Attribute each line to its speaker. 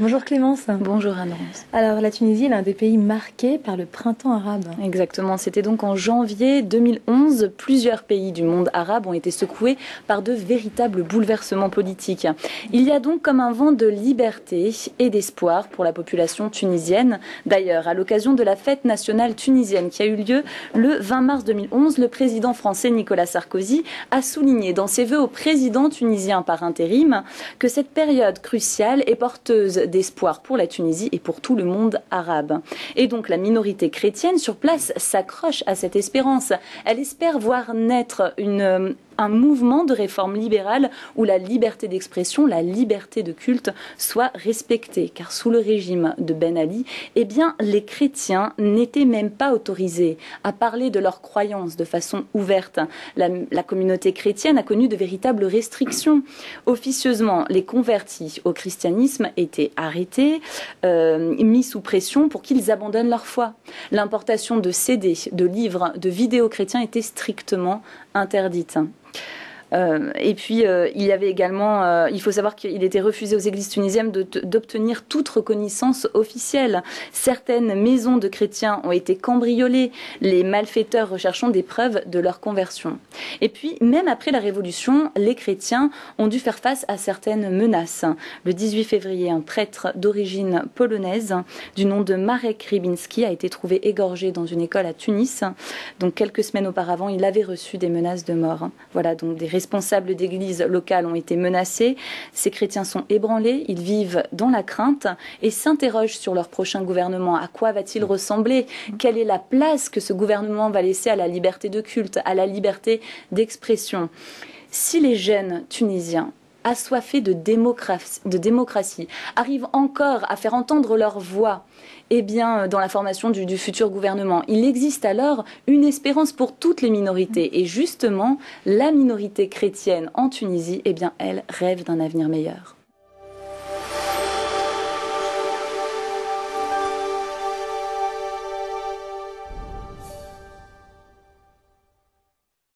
Speaker 1: Bonjour Clémence.
Speaker 2: Bonjour Anne-Rose.
Speaker 1: Alors la Tunisie est l'un des pays marqués par le printemps arabe.
Speaker 2: Exactement, c'était donc en janvier 2011. Plusieurs pays du monde arabe ont été secoués par de véritables bouleversements politiques. Il y a donc comme un vent de liberté et d'espoir pour la population tunisienne. D'ailleurs, à l'occasion de la fête nationale tunisienne qui a eu lieu le 20 mars 2011, le président français Nicolas Sarkozy a souligné dans ses vœux au président tunisien par intérim que cette période cruciale est porteuse d'espoir pour la Tunisie et pour tout le monde arabe. Et donc la minorité chrétienne sur place s'accroche à cette espérance. Elle espère voir naître un mouvement de réforme libérale où la liberté d'expression, la liberté de culte soit respectée. Car sous le régime de Ben Ali, eh bien, les chrétiens n'étaient même pas autorisés à parler de leurs croyances de façon ouverte. La communauté chrétienne a connu de véritables restrictions. Officieusement, les convertis au christianisme étaient arrêtés, mis sous pression pour qu'ils abandonnent leur foi. L'importation de CD, de livres, de vidéos chrétiens était strictement interdite. Et puis, il y avait également, il faut savoir qu'il était refusé aux églises tunisiennes d'obtenir toute reconnaissance officielle. Certaines maisons de chrétiens ont été cambriolées, les malfaiteurs recherchant des preuves de leur conversion. Et puis, même après la Révolution, les chrétiens ont dû faire face à certaines menaces. Le 18 février, un prêtre d'origine polonaise, du nom de Marek Rybinski, a été trouvé égorgé dans une école à Tunis. Donc, quelques semaines auparavant, il avait reçu des menaces de mort. Voilà, donc des responsables d'églises locales ont été menacés. Ces chrétiens sont ébranlés, ils vivent dans la crainte et s'interrogent sur leur prochain gouvernement. À quoi va-t-il ressembler? Quelle est la place que ce gouvernement va laisser à la liberté de culte, à la liberté d'expression? Si les jeunes Tunisiens assoiffés de démocratie, arrivent encore à faire entendre leur voix dans la formation du futur gouvernement. Il existe alors une espérance pour toutes les minorités. Et justement, la minorité chrétienne en Tunisie, elle rêve d'un avenir meilleur.